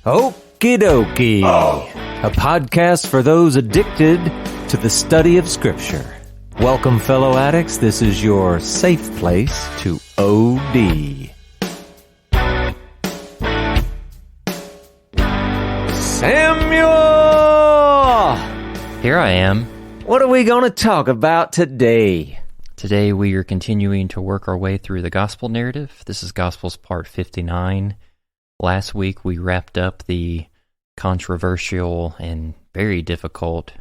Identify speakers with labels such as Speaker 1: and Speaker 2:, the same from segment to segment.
Speaker 1: Okie dokie, a podcast for those addicted to the study of Scripture. Welcome, fellow addicts. This is your safe place to OD. Samuel!
Speaker 2: Here I am.
Speaker 1: What are we going to talk about today?
Speaker 2: Today we are continuing to work our way through the Gospel narrative. This is Gospels Part 59. Last week we wrapped up the controversial and very difficult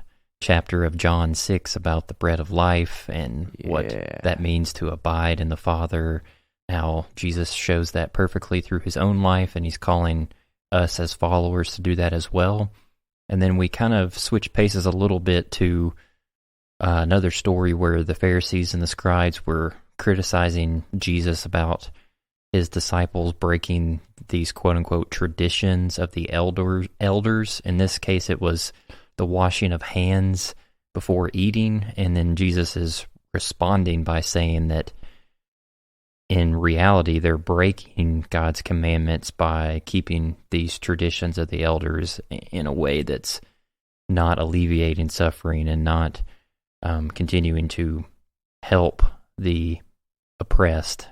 Speaker 2: chapter of John 6 about the bread of life and what that means to abide in the Father, how Jesus shows that perfectly through his own life, and he's calling us as followers to do that as well. And then we kind of switch paces a little bit to another story where the Pharisees and the scribes were criticizing Jesus about his disciples breaking these quote-unquote traditions of the elders. In this case, it was the washing of hands before eating, and then Jesus is responding by saying that in reality, they're breaking God's commandments by keeping these traditions of the elders in a way that's not alleviating suffering and not continuing to help the oppressed,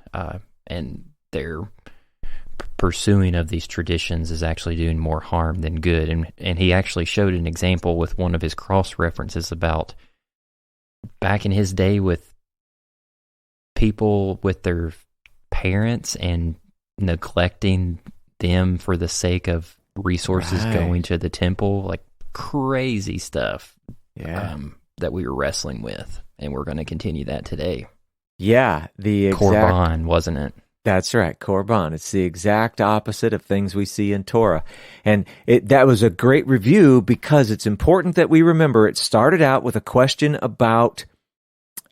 Speaker 2: and their pursuing of these traditions is actually doing more harm than good. And he actually showed an example with one of his cross references about back in his day with people with their parents and neglecting them for the sake of resources going to the temple, like crazy stuff that we were wrestling with. And we're going to continue that today.
Speaker 1: Yeah, the exact...
Speaker 2: Korban, wasn't it?
Speaker 1: That's right, Korban. It's the exact opposite of things we see in Torah. And that was a great review because it's important that we remember it started out with a question about,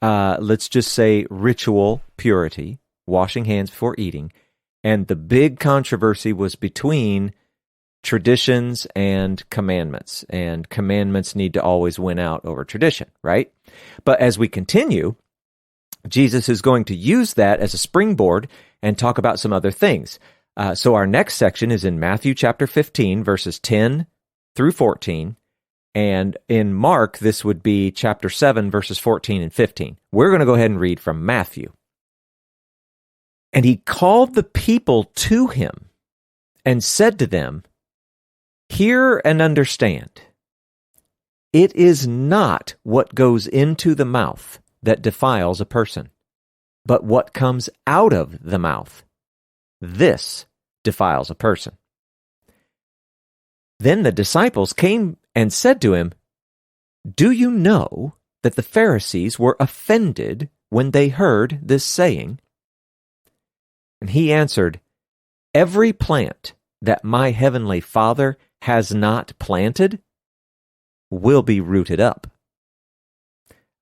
Speaker 1: let's just say, ritual purity, washing hands before eating. And the big controversy was between traditions and commandments. And commandments need to always win out over tradition, right? But as we continue, Jesus is going to use that as a springboard and talk about some other things. So our next section is in Matthew chapter 15, verses 10 through 14. And in Mark, this would be chapter 7, verses 14 and 15. We're going to go ahead and read from Matthew. And he called the people to him and said to them, "Hear and understand. It is not what goes into the mouth that defiles a person, but what comes out of the mouth, this defiles a person." Then the disciples came and said to him, "Do you know that the Pharisees were offended when they heard this saying?" And he answered, "Every plant that my heavenly Father has not planted will be rooted up.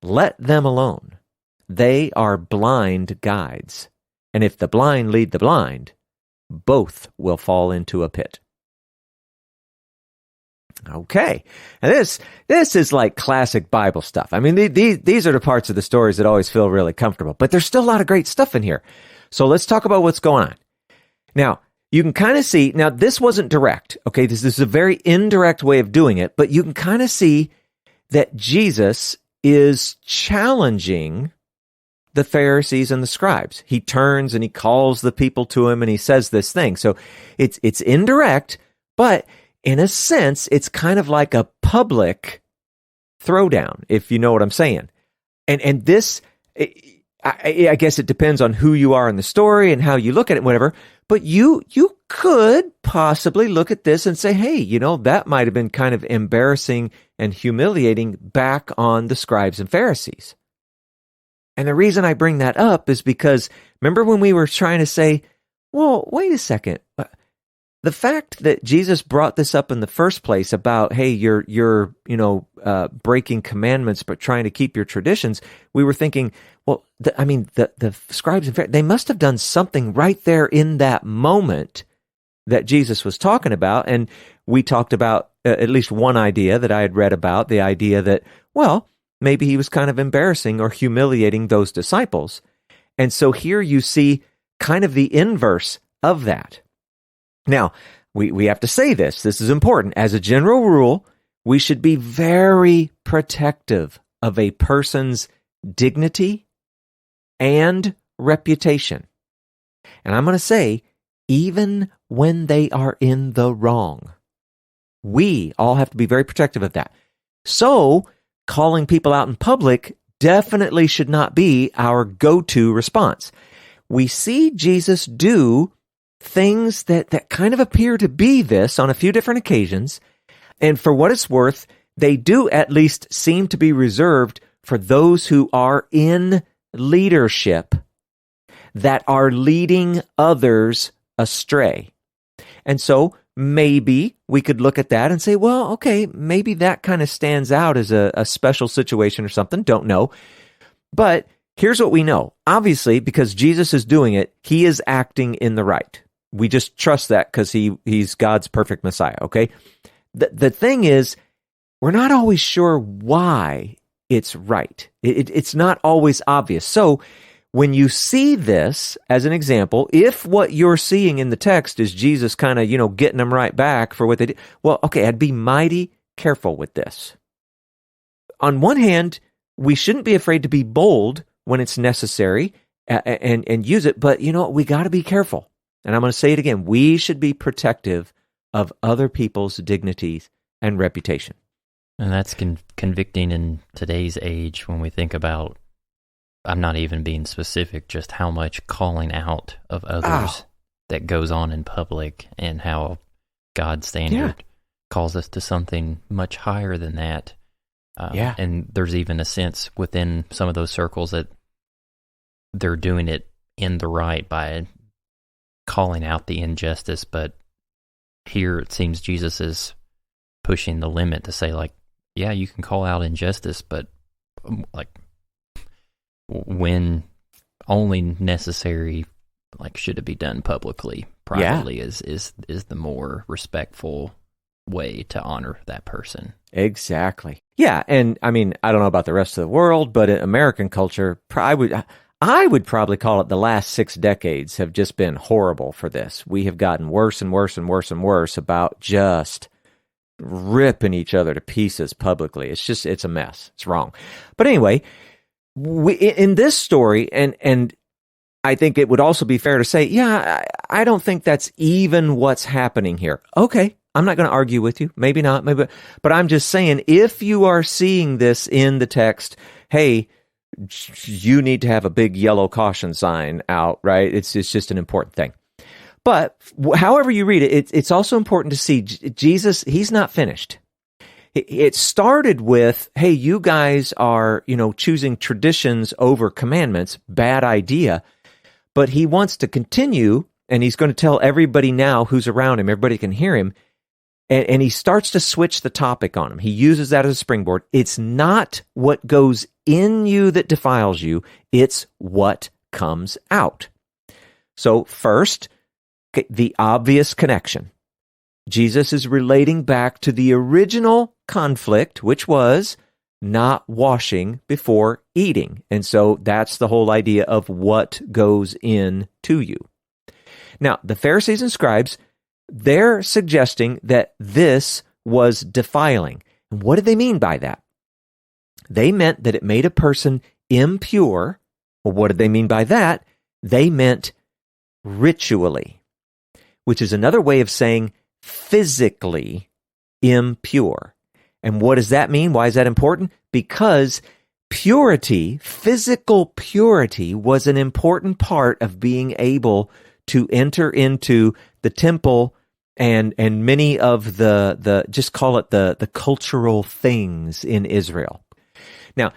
Speaker 1: Let them alone. They are blind guides. And if the blind lead the blind, both will fall into a pit." Okay. And this is like classic Bible stuff. I mean, these are the parts of the stories that always feel really comfortable. But there's still a lot of great stuff in here. So let's talk about what's going on. Now, you can kind of see, now this wasn't direct. Okay, this is a very indirect way of doing it. But you can kind of see that Jesus is challenging the Pharisees and the scribes. He turns and he calls the people to him and he says this thing. So it's indirect, but in a sense, it's kind of like a public throwdown, if you know what I'm saying. And this, I guess it depends on who you are in the story and how you look at it, whatever. But you could possibly look at this and say, hey, that might have been kind of embarrassing and humiliating back on the scribes and Pharisees. And the reason I bring that up is because remember when we were trying to say, well, wait a second. The fact that Jesus brought this up in the first place about, hey, you're breaking commandments but trying to keep your traditions, we were thinking, well, the scribes and Pharisees, they must have done something right there in that moment that Jesus was talking about. And we talked about at least one idea that I had read about, the idea that, well, maybe he was kind of embarrassing or humiliating those disciples. And so here you see kind of the inverse of that. Now, we have to say this. This is important. As a general rule, we should be very protective of a person's dignity and reputation. And I'm going to say, even when they are in the wrong, we all have to be very protective of that. So, calling people out in public definitely should not be our go-to response. We see Jesus do things that kind of appear to be this on a few different occasions, and for what it's worth, they do at least seem to be reserved for those who are in leadership that are leading others astray. And so maybe we could look at that and say, well, okay, maybe that kind of stands out as a special situation or something. Don't know. But here's what we know. Obviously, because Jesus is doing it, he is acting in the right. We just trust that because he's God's perfect Messiah, okay? The thing is, we're not always sure why it's right. It's not always obvious. So when you see this as an example, if what you're seeing in the text is Jesus kind of, getting them right back for what they did, well, okay, I'd be mighty careful with this. On one hand, we shouldn't be afraid to be bold when it's necessary and use it, but we got to be careful. And I'm going to say it again. We should be protective of other people's dignities and reputation.
Speaker 2: And that's convicting in today's age when we think about, I'm not even being specific, just how much calling out of others that goes on in public and how God's standard calls us to something much higher than that. And there's even a sense within some of those circles that they're doing it in the right by calling out the injustice, but here it seems Jesus is pushing the limit to say, like, yeah, you can call out injustice, but like when only necessary, like should it be done publicly, privately is the more respectful way to honor that person.
Speaker 1: Exactly. Yeah, and I mean, I don't know about the rest of the world, but in American culture, I would probably call it the last 6 decades have just been horrible for this. We have gotten worse and worse and worse and worse about just ripping each other to pieces publicly. It's a mess. It's wrong. But anyway, in this story, and I think it would also be fair to say, I don't think that's even what's happening here. Okay, I'm not going to argue with you. Maybe not. Maybe, but I'm just saying, if you are seeing this in the text, hey, you need to have a big yellow caution sign out, right? It's just an important thing. But however you read it, it's also important to see Jesus, he's not finished. It started with, hey, you guys are, choosing traditions over commandments, bad idea. But he wants to continue, and he's going to tell everybody now who's around him, everybody can hear him, and he starts to switch the topic on him. He uses that as a springboard. It's not what goes in you that defiles you, it's what comes out. So first, the obvious connection. Jesus is relating back to the original conflict, which was not washing before eating. And so that's the whole idea of what goes in to you. Now, the Pharisees and scribes, they're suggesting that this was defiling. And what did they mean by that? They meant that it made a person impure. Well, what did they mean by that? They meant ritually, which is another way of saying physically impure. And what does that mean? Why is that important? Because purity, physical purity, was an important part of being able to enter into the temple and many of the just call it the cultural things in Israel. Now,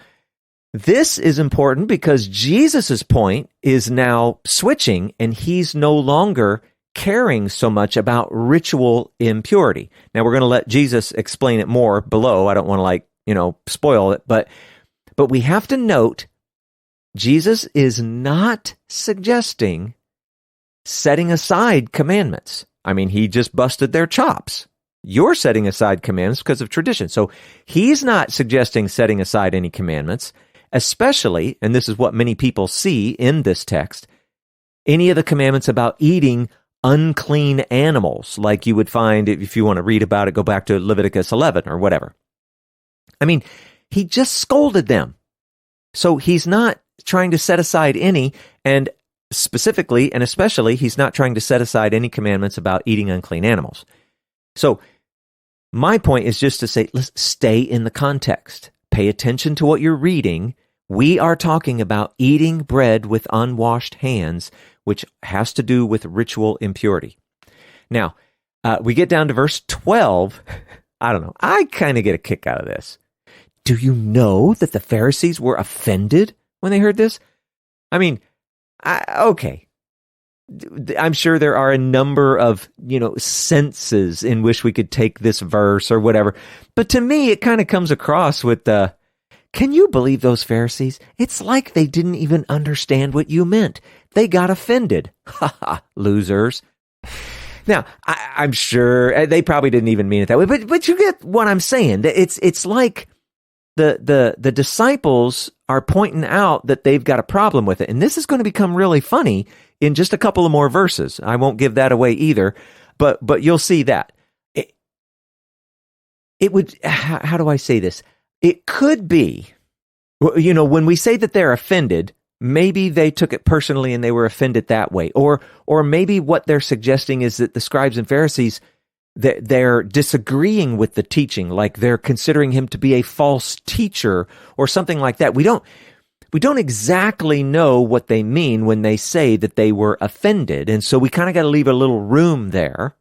Speaker 1: this is important because Jesus' point is now switching, and he's no longer caring so much about ritual impurity. Now, we're going to let Jesus explain it more below. I don't want to spoil it, but we have to note Jesus is not suggesting setting aside commandments. I mean, he just busted their chops. You're setting aside commandments because of tradition. So he's not suggesting setting aside any commandments, especially, and this is what many people see in this text, any of the commandments about eating unclean animals, like you would find if you want to read about it, go back to Leviticus 11 or whatever. I mean, he just scolded them. So he's not trying to set aside any, and specifically and especially, he's not trying to set aside any commandments about eating unclean animals. So my point is just to say, let's stay in the context. Pay attention to what you're reading. We are talking about eating bread with unwashed hands, which has to do with ritual impurity. Now, we get down to verse 12. I don't know. I kind of get a kick out of this. Do you know that the Pharisees were offended when they heard this? I mean, okay. I'm sure there are a number of, senses in which we could take this verse or whatever. But to me, it kind of comes across with can you believe those Pharisees? It's like they didn't even understand what you meant. They got offended. Ha ha, losers. Now, I'm sure they probably didn't even mean it that way, but you get what I'm saying. It's like the disciples are pointing out that they've got a problem with it. And this is going to become really funny in just a couple of more verses. I won't give that away either, but you'll see that. It would, how do I say this? It could be, when we say that they're offended, maybe they took it personally and they were offended that way. Or maybe what they're suggesting is that the scribes and Pharisees, they're disagreeing with the teaching, like they're considering him to be a false teacher or something like that. We don't exactly know what they mean when they say that they were offended. And so we kind of got to leave a little room there.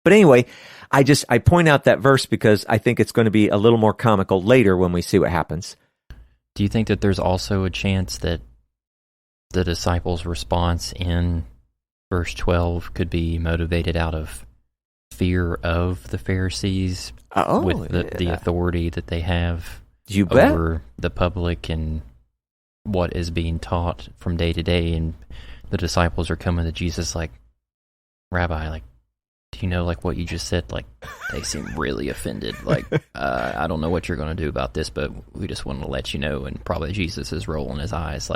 Speaker 1: But anyway, I point out that verse because I think it's going to be a little more comical later when we see what happens.
Speaker 2: Do you think that there's also a chance that the disciples' response in verse 12 could be motivated out of fear of the Pharisees with the authority that they have over the public and what is being taught from day to day? And the disciples are coming to Jesus like, Rabbi, do you know what you just said? They seem really offended. I don't know what you're going to do about this, but we just want to let you know. And probably Jesus is rolling his eyes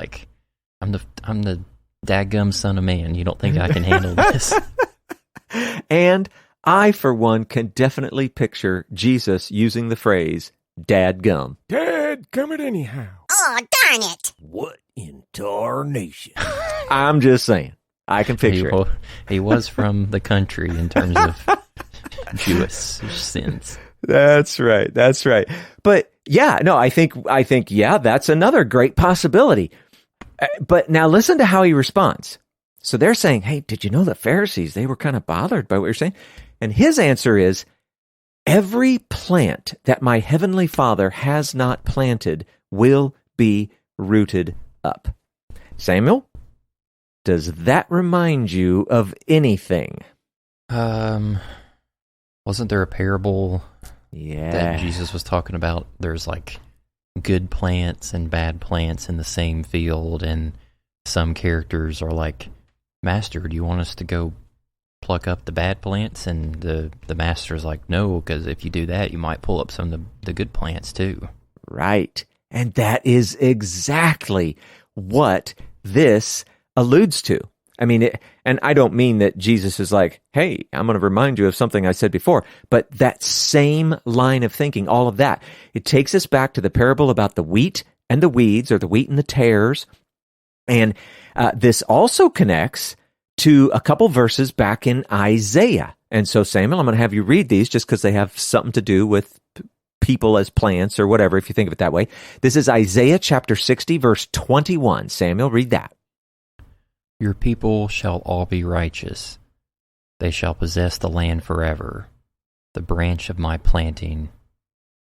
Speaker 2: I'm the dadgum son of man. You don't think I can handle this?
Speaker 1: And I, for one, can definitely picture Jesus using the phrase dadgum.
Speaker 3: Dadgum it anyhow.
Speaker 4: Oh, darn it.
Speaker 3: What in tarnation?
Speaker 1: I'm just saying. I can picture it.
Speaker 2: He was from the country in terms of Jewish sins.
Speaker 1: That's right. But yeah, no, I think, yeah, that's another great possibility. But now listen to how he responds. So they're saying, hey, did you know the Pharisees, they were kind of bothered by what you're saying? And his answer is, every plant that my heavenly Father has not planted will be rooted up. Samuel? Does that remind you of anything?
Speaker 2: Wasn't there a parable
Speaker 1: Yeah.
Speaker 2: that Jesus was talking about? There's like good plants and bad plants in the same field, and some characters are like, Master, do you want us to go pluck up the bad plants? And the master's like, no, because if you do that, you might pull up some of the good plants too.
Speaker 1: Right. And that is exactly what this alludes to. I mean, and I don't mean that Jesus is like, hey, I'm going to remind you of something I said before, but that same line of thinking, all of that, it takes us back to the parable about the wheat and the weeds, or the wheat and the tares. And this also connects to a couple verses back in Isaiah. And so, Samuel, I'm going to have you read these just because they have something to do with people as plants or whatever, if you think of it that way. This is Isaiah chapter 60, verse 21. Samuel, read that.
Speaker 2: Your people shall all be righteous. They shall possess the land forever, the branch of my planting,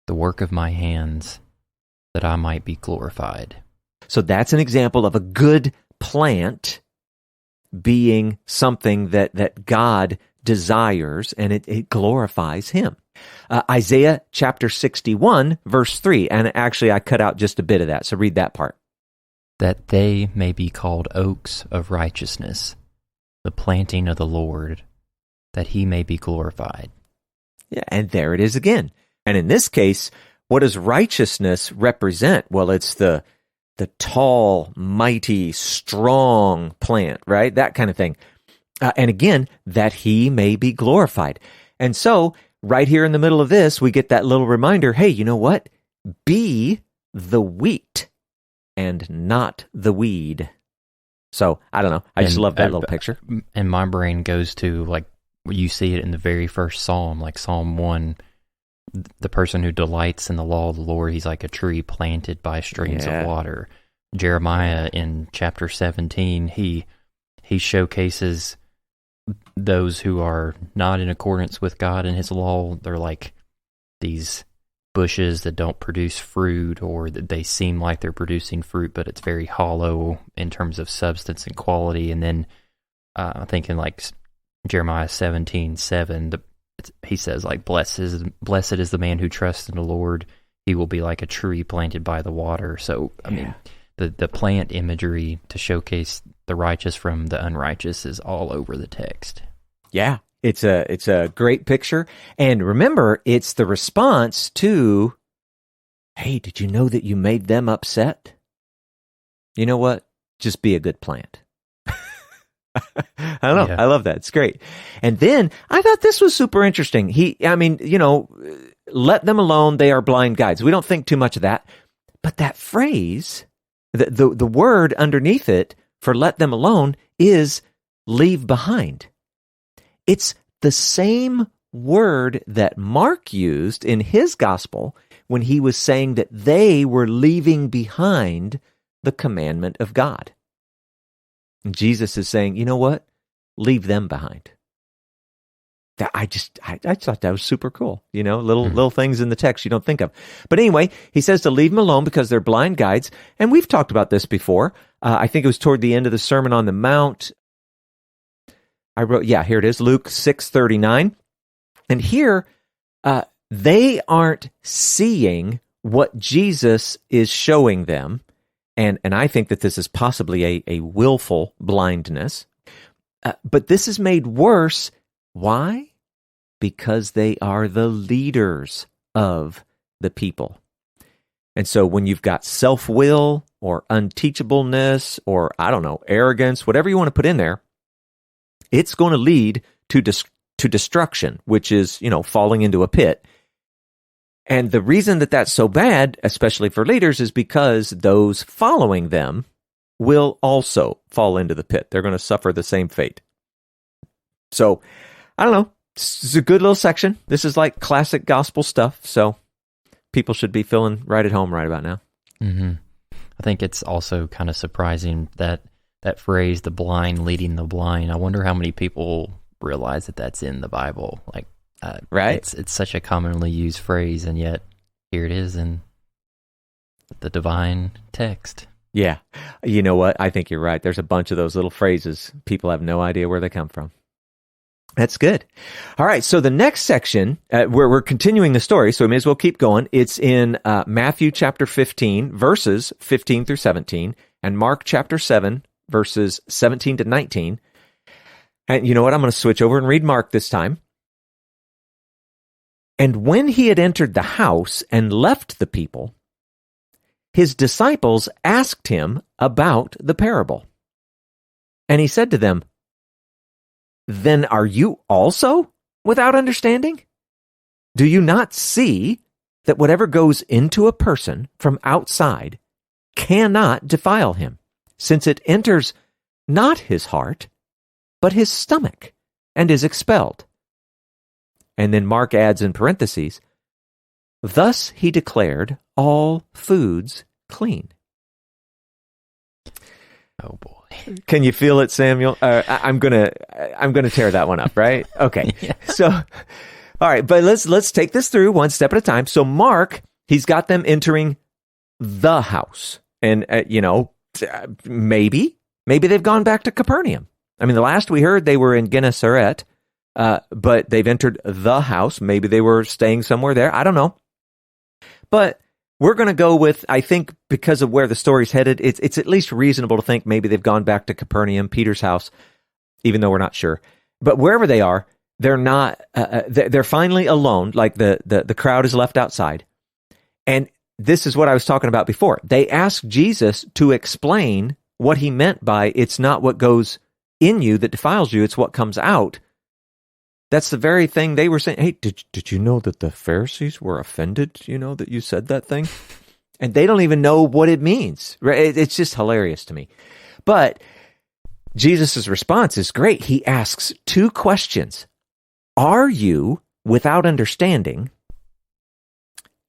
Speaker 2: the work of my hands, that I might be glorified.
Speaker 1: So that's an example of a good plant being something that God desires, and it glorifies him. Isaiah chapter 61, verse 3, and actually I cut out just a bit of that, so read that part.
Speaker 2: That they may be called oaks of righteousness, the planting of the Lord, that he may be glorified.
Speaker 1: Yeah, and there it is again. And in this case, what does righteousness represent? Well, it's the tall, mighty, strong plant, right? That kind of thing. And again, that he may be glorified. And so, right here in the middle of this, we get that little reminder, hey, you know what? Be the wheat and not the weed. So, I don't know. I just love that little picture.
Speaker 2: And my brain goes to, like, you see it in the very first Psalm, like Psalm 1, the person who delights in the law of the Lord, he's like a tree planted by streams of water. Jeremiah in chapter 17, he showcases those who are not in accordance with God and his law. They're like these bushes that don't produce fruit, or that they seem like they're producing fruit, but it's very hollow in terms of substance and quality. And then I think in like Jeremiah 17:7, he says, like, blessed is the man who trusts in the Lord. He will be like a tree planted by the water. So, I mean, the plant imagery to showcase the righteous from the unrighteous is all over the text.
Speaker 1: Yeah, it's a great picture. And remember, it's the response to, hey, did you know that you made them upset? You know what? Just be a good plant. I don't know. Yeah. I love that. It's great. And then I thought this was super interesting. Let them alone. They are blind guides. We don't think too much of that. But that phrase, the word underneath it for let them alone is leave behind. It's the same word that Mark used in his gospel when he was saying that they were leaving behind the commandment of God. And Jesus is saying, you know what? Leave them behind. I thought that was super cool. Little things in the text you don't think of. But anyway, he says to leave them alone because they're blind guides. And we've talked about this before. I think it was toward the end of the Sermon on the Mount. Here it is, Luke 6:39. And here, they aren't seeing what Jesus is showing them. And I think that this is possibly a willful blindness. But this is made worse. Why? Because they are the leaders of the people. And so when you've got self-will or unteachableness or, arrogance, whatever you want to put in there, it's going to lead to destruction, which is, falling into a pit. And the reason that that's so bad, especially for leaders, is because those following them will also fall into the pit. They're going to suffer the same fate. So, I don't know. This is a good little section. This is like classic gospel stuff. So, people should be feeling right at home right about now.
Speaker 2: Mm-hmm. I think it's also kind of surprising that phrase, the blind leading the blind. I wonder how many people realize that that's in the Bible. Like,
Speaker 1: right?
Speaker 2: It's such a commonly used phrase, and yet here it is in the divine text.
Speaker 1: Yeah. You know what? I think you're right. There's a bunch of those little phrases. People have no idea where they come from. That's good. All right. So the next section, we're continuing the story, so we may as well keep going. It's in Matthew chapter 15, verses 15 through 17, and Mark chapter 7, verses 17 to 19. And you know what? I'm going to switch over and read Mark this time. And when he had entered the house and left the people, his disciples asked him about the parable. And he said to them, then are you also without understanding? Do you not see that whatever goes into a person from outside cannot defile him, since it enters not his heart, but his stomach, and is expelled? And then Mark adds in parentheses, thus he declared all foods clean.
Speaker 2: Oh boy.
Speaker 1: Can you feel it, Samuel? I'm gonna tear that one up, right? Okay.
Speaker 2: Yeah.
Speaker 1: So, all right, but let's take this through one step at a time. So Mark, he's got them entering the house, and maybe they've gone back to Capernaum. I mean, the last we heard, they were in Gennesaret, but they've entered the house. Maybe they were staying somewhere there. I don't know, but we're going to go with, I think, because of where the story's headed, it's at least reasonable to think maybe they've gone back to Capernaum, Peter's house, even though we're not sure. But wherever they are, they're not. They're finally alone. Like the crowd is left outside, and this is what I was talking about before. They asked Jesus to explain what he meant by "it's not what goes in you that defiles you. It's what comes out. That's the very thing they were saying. Hey, did you know that the Pharisees were offended, that you said that thing? And they don't even know what it means. Right? It's just hilarious to me. But Jesus' response is great. He asks two questions. Are you without understanding?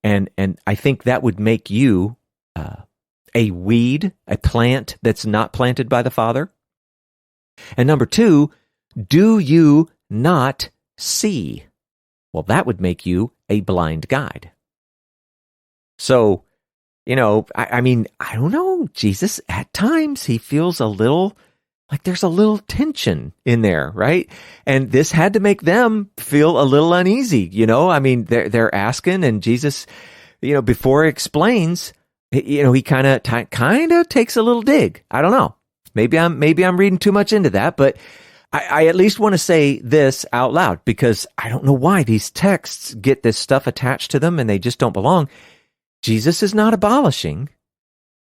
Speaker 1: And I think that would make you a weed, a plant that's not planted by the Father. And number two, do you not see? Well, that would make you a blind guide. So, I mean, I don't know. Jesus, at times, he feels a little like there's a little tension in there, right? And this had to make them feel a little uneasy, I mean, they're asking, and Jesus, before he explains, he kind of takes a little dig. I don't know. Maybe I'm reading too much into that, but I at least want to say this out loud, because I don't know why these texts get this stuff attached to them and they just don't belong. Jesus is not abolishing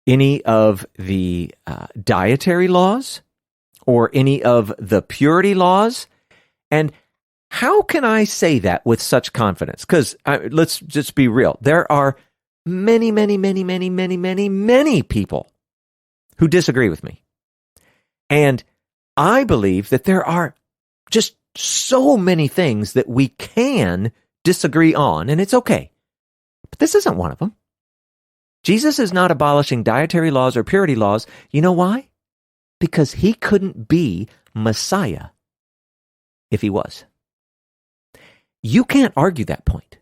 Speaker 1: any of the dietary laws or any of the purity laws. And how can I say that with such confidence? Because let's just be real. There are many, many, many, many, many, many, many people who disagree with me. And I believe that there are just so many things that we can disagree on, and it's okay. But this isn't one of them. Jesus is not abolishing dietary laws or purity laws. You know why? Because he couldn't be Messiah if he was. You can't argue that point.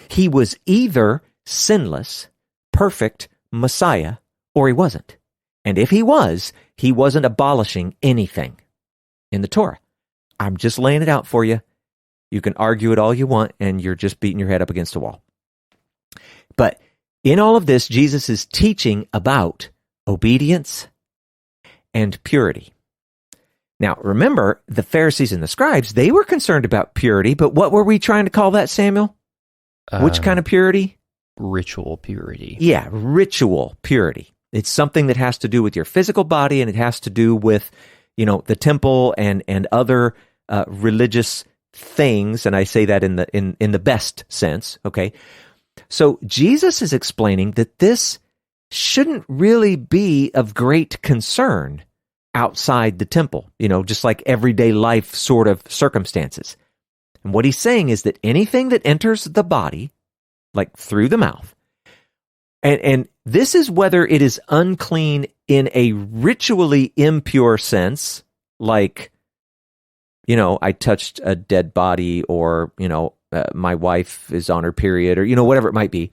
Speaker 1: He was either sinless, perfect Messiah, or he wasn't. And if he was, he wasn't abolishing anything in the Torah. I'm just laying it out for you. You can argue it all you want, and you're just beating your head up against a wall. But in all of this, Jesus is teaching about obedience and purity. Now, remember, the Pharisees and the scribes, they were concerned about purity, but what were we trying to call that, Samuel? Which kind of purity?
Speaker 2: Ritual purity.
Speaker 1: Yeah, ritual purity. It's something that has to do with your physical body, and it has to do with, the temple and other religious things. And I say that in the best sense. Okay, so Jesus is explaining that this shouldn't really be of great concern outside the temple. Just like everyday life sort of circumstances. And what he's saying is that anything that enters the body, like through the mouth, and this is whether it is unclean in a ritually impure sense, like, I touched a dead body, or, my wife is on her period, or, whatever it might be.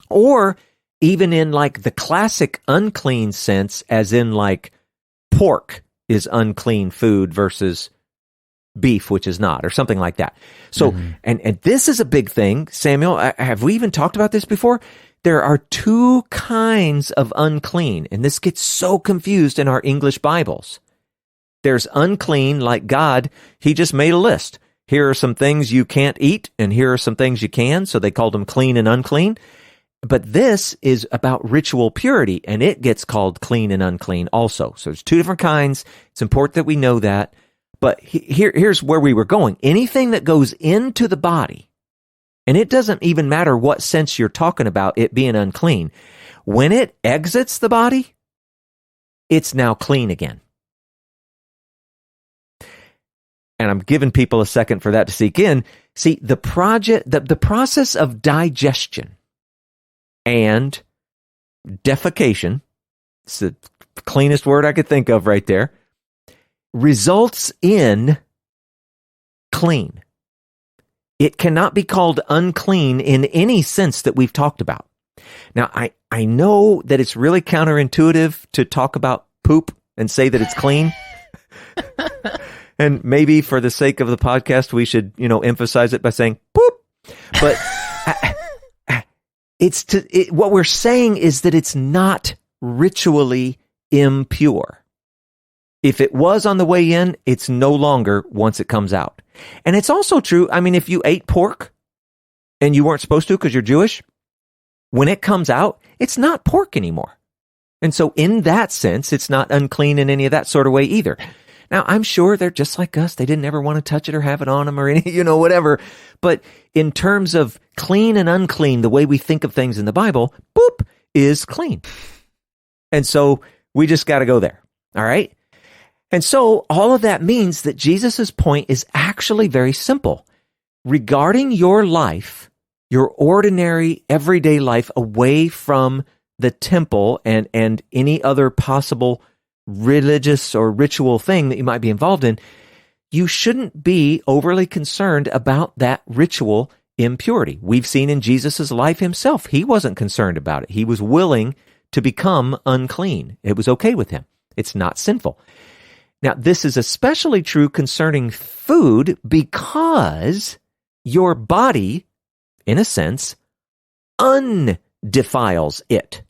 Speaker 1: Or even in like the classic unclean sense, as in like pork is unclean food versus beef, which is not, or something like that. So, and this is a big thing, Samuel. Have we even talked about this before? There are two kinds of unclean, and this gets so confused in our English Bibles. There's unclean, like God, he just made a list. Here are some things you can't eat, and here are some things you can, so they called them clean and unclean. But this is about ritual purity, and it gets called clean and unclean also. So there's two different kinds. It's important that we know that. But here's where we were going. Anything that goes into the body, and it doesn't even matter what sense you're talking about it being unclean, when it exits the body, it's now clean again. And I'm giving people a second for that to sink in. See, the process of digestion and defecation, it's the cleanest word I could think of right there, results in clean. It cannot be called unclean in any sense that we've talked about. Now, I know that it's really counterintuitive to talk about poop and say that it's clean. And maybe for the sake of the podcast, we should, emphasize it by saying poop. But what we're saying is that it's not ritually impure. If it was on the way in, it's no longer once it comes out. And it's also true, if you ate pork and you weren't supposed to because you're Jewish, when it comes out, it's not pork anymore. And so in that sense, it's not unclean in any of that sort of way either. Now, I'm sure they're just like us. They didn't ever want to touch it or have it on them or any, whatever. But in terms of clean and unclean, the way we think of things in the Bible, boop, is clean. And so we just got to go there. All right. And so all of that means that Jesus' point is actually very simple. Regarding your life, your ordinary everyday life away from the temple and any other possible religious or ritual thing that you might be involved in, you shouldn't be overly concerned about that ritual impurity. We've seen in Jesus' life himself, he wasn't concerned about it. He was willing to become unclean. It was okay with him. It's not sinful. Now, this is especially true concerning food because your body, in a sense, undefiles it.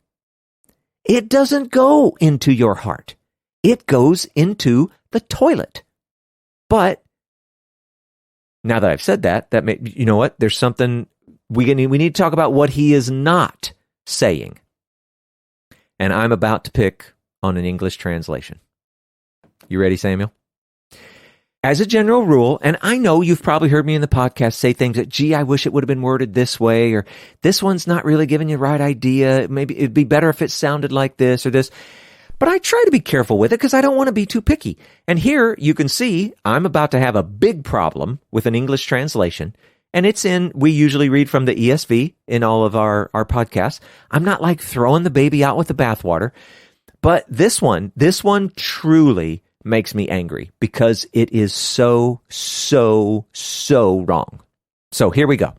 Speaker 1: It doesn't go into your heart. It goes into the toilet. But now that I've said that you know what? There's something we need to talk about what he is not saying. And I'm about to pick on an English translation. You ready, Samuel? As a general rule, and I know you've probably heard me in the podcast say things that, gee, I wish it would have been worded this way, or this one's not really giving you the right idea. Maybe it'd be better if it sounded like this or this. But I try to be careful with it because I don't want to be too picky. And here you can see I'm about to have a big problem with an English translation. And we usually read from the ESV in all of our podcasts. I'm not like throwing the baby out with the bathwater. But this one truly makes me angry because it is so wrong. So here we go.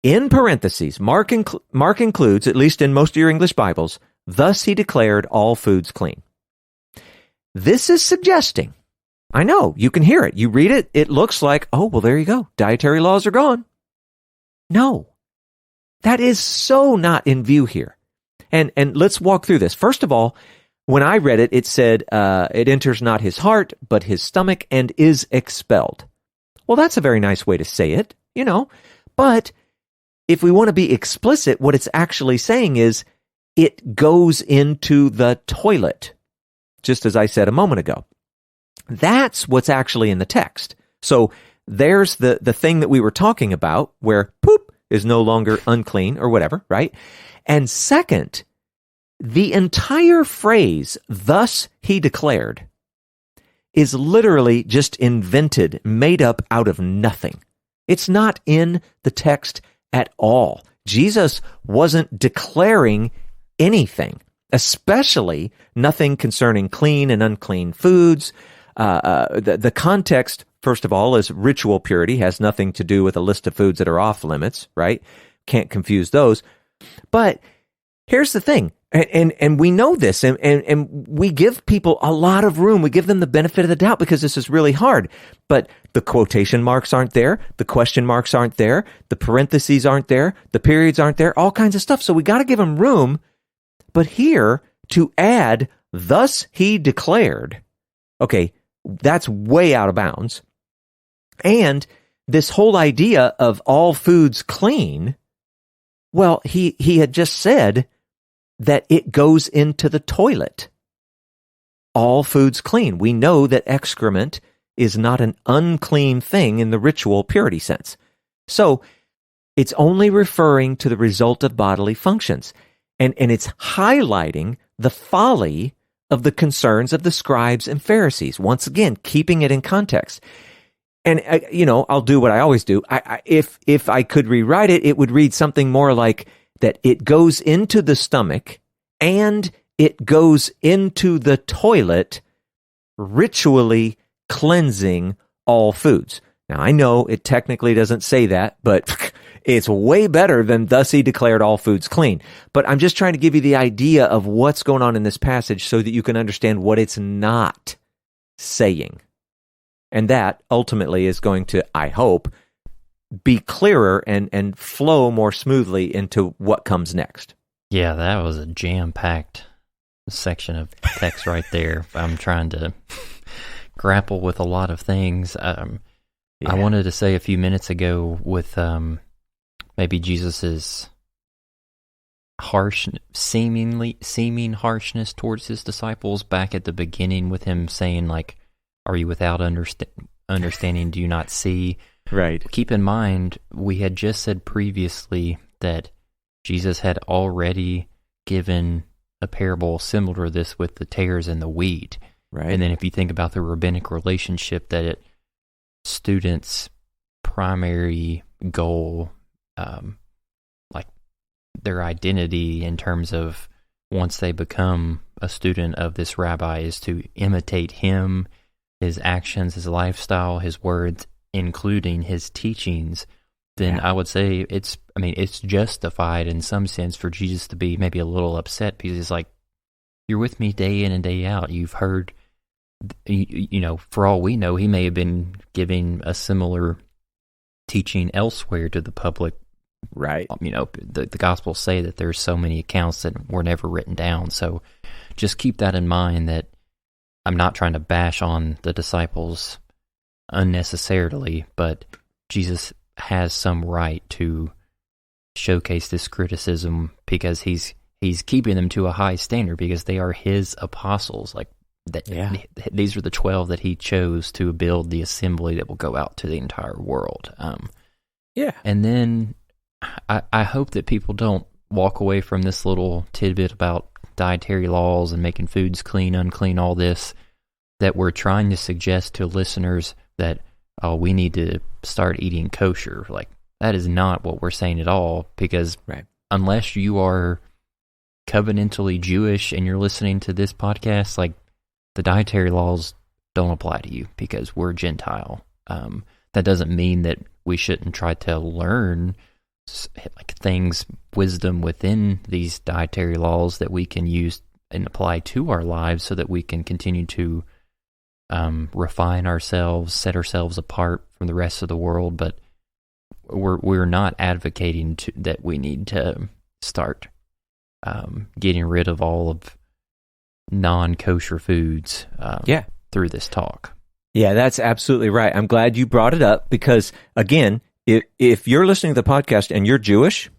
Speaker 1: In parentheses, Mark includes, at least in most of your English Bibles, thus he declared all foods clean. This is suggesting, I know, you can hear it. You read it, it looks like, oh, well, there you go. Dietary laws are gone. No, that is so not in view here. And let's walk through this. First of all, when I read it, it said, it enters not his heart, but his stomach and is expelled. Well, that's a very nice way to say it, But if we want to be explicit, what it's actually saying is it goes into the toilet, just as I said a moment ago. That's what's actually in the text. So there's the thing that we were talking about where poop is no longer unclean or whatever, right? And second, the entire phrase, thus he declared, is literally just invented, made up out of nothing. It's not in the text at all. Jesus wasn't declaring anything, especially nothing concerning clean and unclean foods. The context, first of all, is ritual purity, has nothing to do with a list of foods that are off limits, right? Can't confuse those. But here's the thing, and we know this, and we give people a lot of room. We give them the benefit of the doubt because this is really hard. But the quotation marks aren't there, the question marks aren't there, the parentheses aren't there, the periods aren't there, all kinds of stuff. So we got to give them room. But here, to add, thus he declared, okay, that's way out of bounds. And this whole idea of all foods clean, well, he had just said that it goes into the toilet. All foods clean. We know that excrement is not an unclean thing in the ritual purity sense. So it's only referring to the result of bodily functions. And it's highlighting the folly of the concerns of the scribes and Pharisees. Once again, keeping it in context. And, I'll do what I always do. If I could rewrite it, it would read something more like that it goes into the stomach and it goes into the toilet, ritually cleansing all foods. Now, I know it technically doesn't say that, but it's way better than thus he declared all foods clean. But I'm just trying to give you the idea of what's going on in this passage so that you can understand what it's not saying. And that ultimately is going to, I hope, be clearer and flow more smoothly into what comes next.
Speaker 2: Yeah, that was a jam-packed section of text right there. I'm trying to grapple with a lot of things. I wanted to say a few minutes ago with maybe Jesus's seeming harshness towards his disciples back at the beginning with him saying, like, are you without understanding? Do you not see?
Speaker 1: Right.
Speaker 2: Keep in mind, we had just said previously that Jesus had already given a parable similar to this with the tares and the wheat.
Speaker 1: Right.
Speaker 2: And then if you think about the rabbinic relationship, that students' primary goal, like their identity in terms of once they become a student of this rabbi, is to imitate him, his actions, his lifestyle, his words, including his teachings, then I would say it's justified in some sense for Jesus to be maybe a little upset, because he's like, you're with me day in and day out. You've heard, for all we know, he may have been giving a similar teaching elsewhere to the public.
Speaker 1: Right.
Speaker 2: The Gospels say that there's so many accounts that were never written down. So just keep that in mind, that I'm not trying to bash on the disciples unnecessarily, but Jesus has some right to showcase this criticism because he's keeping them to a high standard, because they are his apostles. Like that, these are the 12 that he chose to build the assembly that will go out to the entire world. And then I hope that people don't walk away from this little tidbit about dietary laws and making foods clean, unclean, all this, that we're trying to suggest to listeners that, oh, we need to start eating kosher. Like, that is not what we're saying at all, because unless you are covenantally Jewish and you're listening to this podcast, like, the dietary laws don't apply to you because we're Gentile. That doesn't mean that we shouldn't try to learn like things, wisdom within these dietary laws that we can use and apply to our lives so that we can continue to refine ourselves, set ourselves apart from the rest of the world. But we're not advocating that we need to start getting rid of all of non-kosher foods through this talk.
Speaker 1: Yeah, that's absolutely right. I'm glad you brought it up, because, again, if you're listening to the podcast and you're Jewish,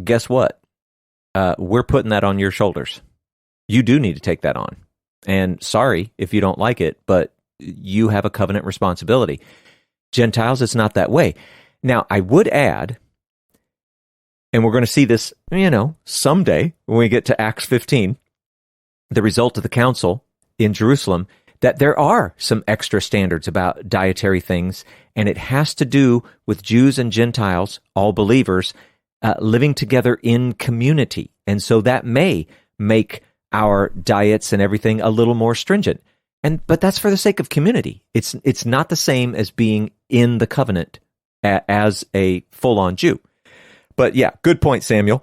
Speaker 1: guess what? We're putting that on your shoulders. You do need to take that on. And sorry if you don't like it, but you have a covenant responsibility. Gentiles, it's not that way. Now, I would add, and we're going to see this, someday when we get to Acts 15, the result of the council in Jerusalem, that there are some extra standards about dietary things, and it has to do with Jews and Gentiles, all believers, living together in community. And so that may make our diets and everything a little more stringent. But that's for the sake of community. It's not the same as being in the covenant as a full-on Jew. But yeah, good point, Samuel.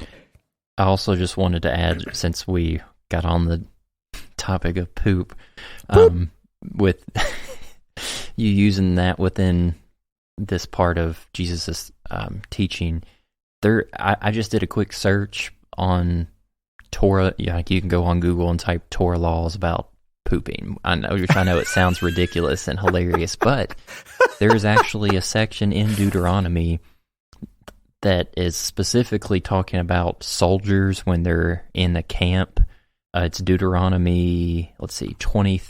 Speaker 2: I also just wanted to add, since we got on the topic of poop. With you using that within this part of Jesus' teaching, I just did a quick search on Torah. You can go on Google and type Torah laws about pooping. I know it sounds ridiculous and hilarious, but there is actually a section in Deuteronomy that is specifically talking about soldiers when they're in the camp. It's Deuteronomy,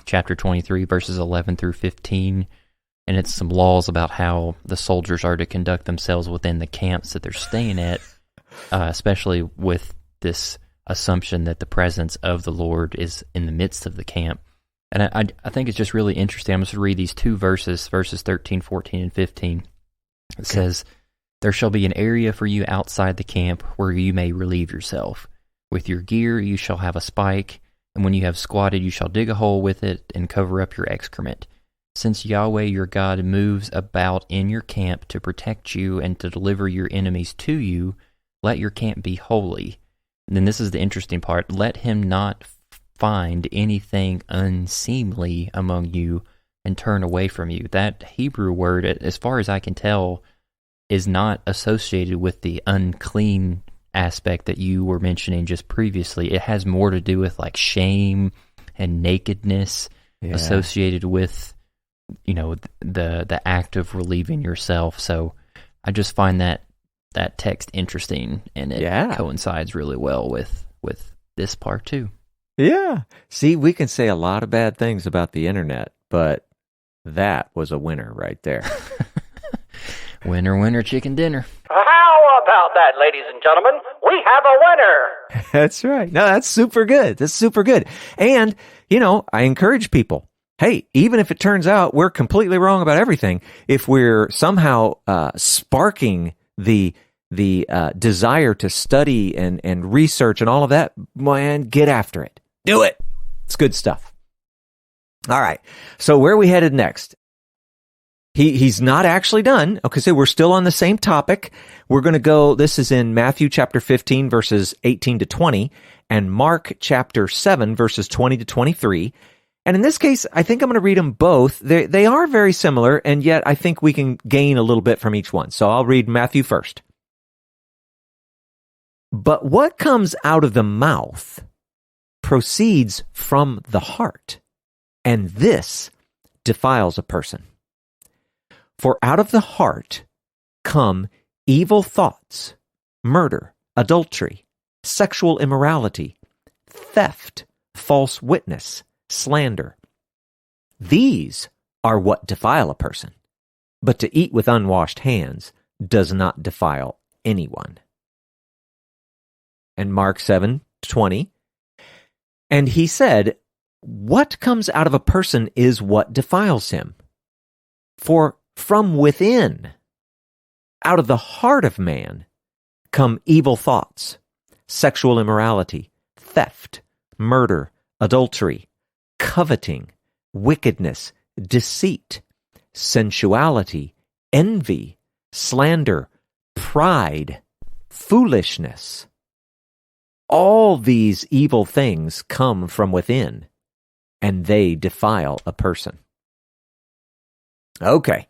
Speaker 2: chapter 23, verses 11 through 15, and it's some laws about how the soldiers are to conduct themselves within the camps that they're staying at, especially with this assumption that the presence of the Lord is in the midst of the camp. And I think it's just really interesting. I'm just going to read these two verses 13, 14, and 15. It says, "There shall be an area for you outside the camp where you may relieve yourself. With your gear you shall have a spike, and when you have squatted you shall dig a hole with it and cover up your excrement. Since Yahweh your God moves about in your camp to protect you and to deliver your enemies to you, let your camp be holy." And then this is the interesting part. "Let him not find anything unseemly among you and turn away from you." That Hebrew word, as far as I can tell, is not associated with the unclean aspect that you were mentioning just previously. It has more to do with like shame and nakedness associated with, the act of relieving yourself. So I just find that text interesting, and it coincides really well with this part too.
Speaker 1: Yeah. See, we can say a lot of bad things about the internet, but That was a winner right there.
Speaker 2: Winner, winner, chicken dinner.
Speaker 4: How about that, ladies and gentlemen? We have a winner!
Speaker 1: That's right. No, that's super good. That's super good. And, I encourage people, hey, even if it turns out we're completely wrong about everything, if we're somehow sparking the desire to study and research and all of that, man, get after it. Do it. It's good stuff. All right. So where are we headed next? He's not actually done. Okay, so we're still on the same topic. We're going to go, this is in Matthew chapter 15, verses 18 to 20, and Mark chapter 7, verses 20 to 23. And in this case, I think I'm going to read them both. They are very similar, and yet I think we can gain a little bit from each one. So I'll read Matthew first. But what comes out of the mouth proceeds from the heart, and this defiles a person. For out of the heart come evil thoughts, murder, adultery, sexual immorality, theft, false witness, slander. These are what defile a person, but to eat with unwashed hands does not defile anyone. And Mark 7:20, and he said, what comes out of a person is what defiles him. For from within, out of the heart of man, come evil thoughts, sexual immorality, theft, murder, adultery, coveting, wickedness, deceit, sensuality, envy, slander, pride, foolishness. All these evil things come from within, and they defile a person. Okay.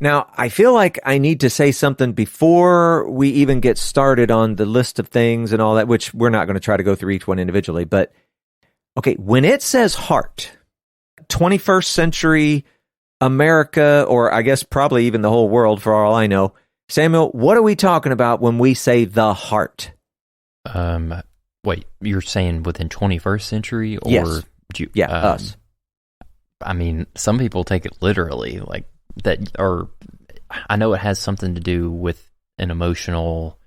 Speaker 1: Now, I feel like I need to say something before we even get started on the list of things and all that, which we're not going to try to go through each one individually. But, okay, when it says heart, 21st century America, or I guess probably even the whole world for all I know, Samuel, what are we talking about when we say the heart?
Speaker 2: Wait, you're saying within 21st century? Or
Speaker 1: Yes. Us.
Speaker 2: I mean, some people take it literally, like that, or I know it has something to do with an emotional,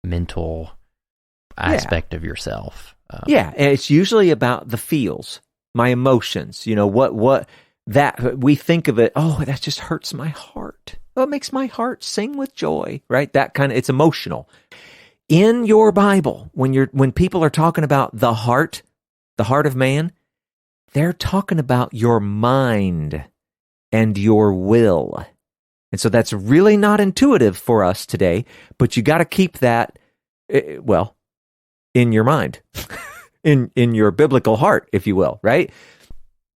Speaker 2: mental aspect of yourself.
Speaker 1: And it's usually about the feels, my emotions. What that we think of it. Oh, that just hurts my heart. Oh, it makes my heart sing with joy, right? That kind of, it's emotional. In your Bible, when people are talking about the heart of man, they're talking about your mind and your will. And so that's really not intuitive for us today, but you got to keep that, in your mind, in your biblical heart, if you will, right?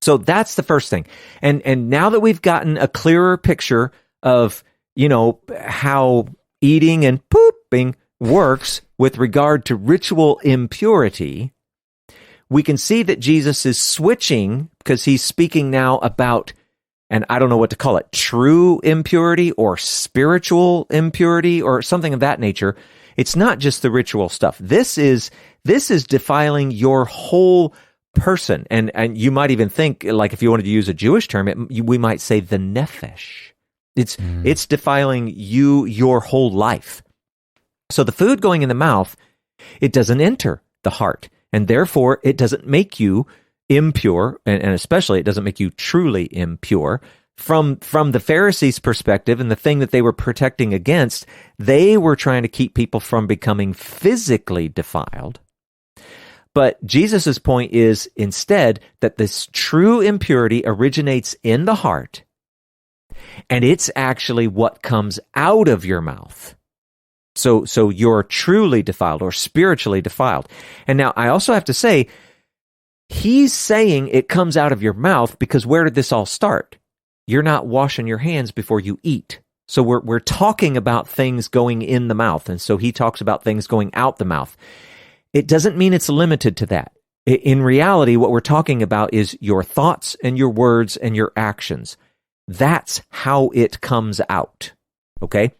Speaker 1: So that's the first thing. And now that we've gotten a clearer picture of, how eating and pooping works with regard to ritual impurity, we can see that Jesus is switching because he's speaking now about, and I don't know what to call it, true impurity or spiritual impurity or something of that nature. It's not just the ritual stuff. This is defiling your whole person. And you might even think, like if you wanted to use a Jewish term, we might say the nephesh. It's defiling your whole life. So the food going in the mouth, it doesn't enter the heart. And therefore, it doesn't make you impure, and especially it doesn't make you truly impure. From the Pharisees' perspective, and the thing that they were protecting against, they were trying to keep people from becoming physically defiled. But Jesus' point is instead that this true impurity originates in the heart, and it's actually what comes out of your mouth. So you're truly defiled or spiritually defiled. And now I also have to say, he's saying it comes out of your mouth because where did this all start? You're not washing your hands before you eat. So we're talking about things going in the mouth. And so he talks about things going out the mouth. It doesn't mean it's limited to that. In reality, what we're talking about is your thoughts and your words and your actions. That's how it comes out. Okay?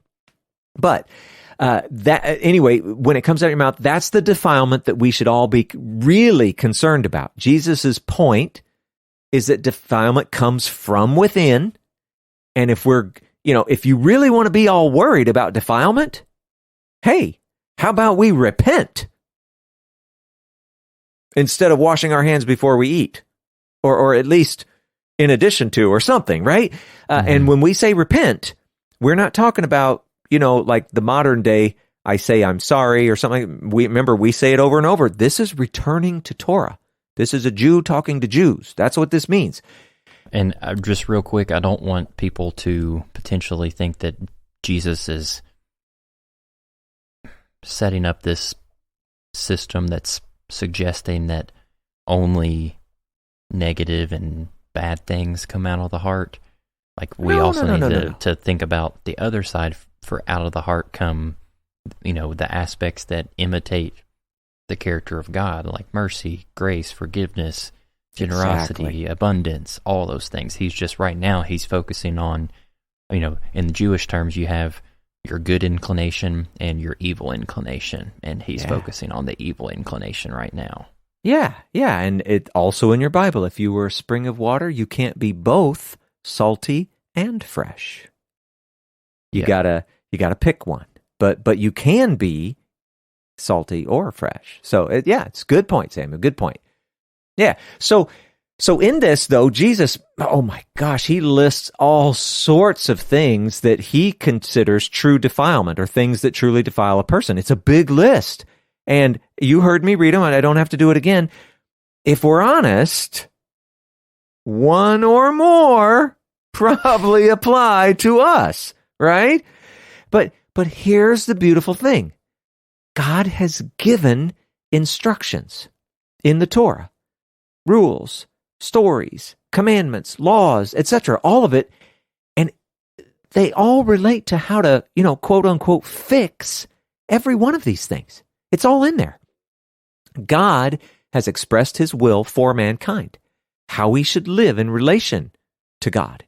Speaker 1: But anyway, when it comes out of your mouth, that's the defilement that we should all be really concerned about. Jesus's point is that defilement comes from within. And if if you really want to be all worried about defilement, hey, how about we repent instead of washing our hands before we eat, or at least in addition to, or something, right? And when we say repent, we're not talking about, like the modern day, I say I'm sorry or something. We say it over and over. This is returning to Torah. This is a Jew talking to Jews. That's what this means.
Speaker 2: And just real quick, I don't want people to potentially think that Jesus is setting up this system that's suggesting that only negative and bad things come out of the heart. Like we need to think about the other side. For out of the heart come, the aspects that imitate the character of God, like mercy, grace, forgiveness, generosity, abundance, all those things. He's just right now, he's focusing on, in the Jewish terms, you have your good inclination and your evil inclination, and he's focusing on the evil inclination right now.
Speaker 1: Yeah, and it also in your Bible, if you were a spring of water, you can't be both salty and fresh. You gotta pick one, but you can be salty or fresh. So it's a good point, Samuel. Good point. Yeah. So in this though, Jesus, oh my gosh, he lists all sorts of things that he considers true defilement or things that truly defile a person. It's a big list. And you heard me read them, and I don't have to do it again. If we're honest, one or more probably apply to us, right? But here's the beautiful thing. God has given instructions in the Torah, rules, stories, commandments, laws, etc., all of it, and they all relate to how to, quote unquote, fix every one of these things. It's all in there. God has expressed his will for mankind, how we should live in relation to God,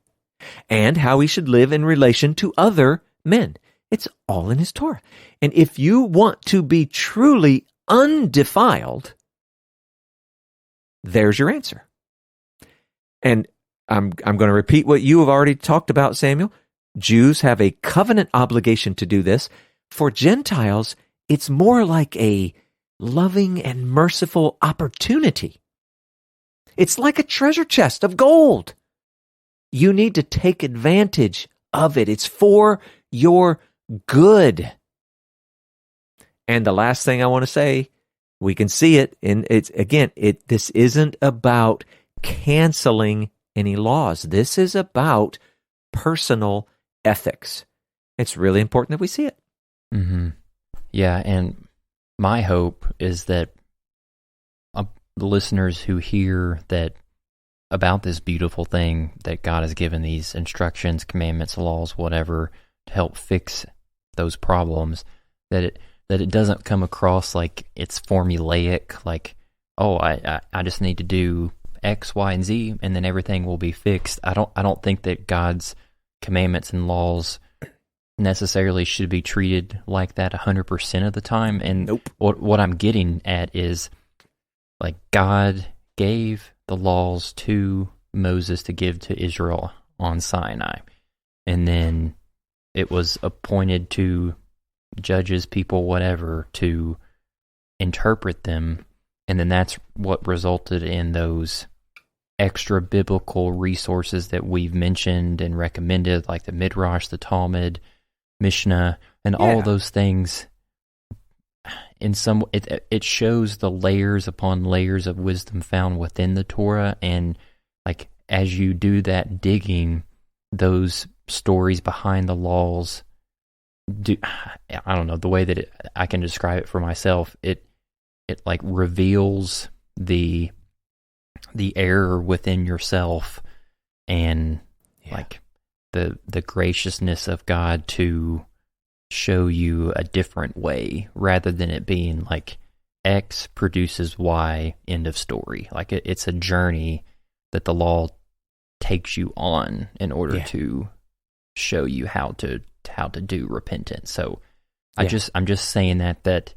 Speaker 1: and how we should live in relation to other men. It's all in his Torah. And if you want to be truly undefiled, there's your answer. And I'm going to repeat what you have already talked about, Samuel. Jews have a covenant obligation to do this. For Gentiles, it's more like a loving and merciful opportunity. It's like a treasure chest of gold. You need to take advantage of it. It's for your good. And the last thing I want to say, we can see it in this isn't about canceling any laws. This is about personal ethics. It's really important that we see it.
Speaker 2: Mm-hmm. Yeah, and my hope is that the listeners who hear that about this beautiful thing that God has given these instructions, commandments, laws, whatever, to help fix those problems, that it doesn't come across like it's formulaic, like, oh, I just need to do X, Y, and Z, and then everything will be fixed. I don't think that God's commandments and laws necessarily should be treated like that 100% of the time. And
Speaker 1: nope.
Speaker 2: What I'm getting at is, like, God gave the laws to Moses to give to Israel on Sinai, and then it was appointed to judges, people, whatever, to interpret them, and then that's what resulted in those extra biblical resources that we've mentioned and recommended, like the Midrash, the Talmud, Mishnah, and all those things. In some, it shows the layers upon layers of wisdom found within the Torah, and like as you do that digging, those stories behind the laws I don't know, the way that I can describe it for myself, it like reveals the error within yourself, and like the graciousness of God to show you a different way, rather than it being like X produces Y, end of story. Like it's a journey that the law takes you on in order to show you how to do repentance. So I'm just saying that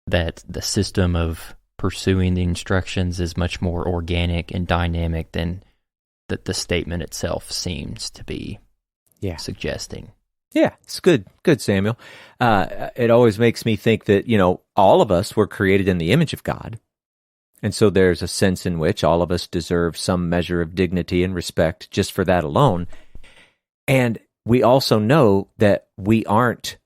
Speaker 2: the system of pursuing the instructions is much more organic and dynamic than that the statement itself seems to be suggesting.
Speaker 1: Yeah, it's good, Samuel. It always makes me think that, all of us were created in the image of God. And so there's a sense in which all of us deserve some measure of dignity and respect just for that alone. And we also know that we aren't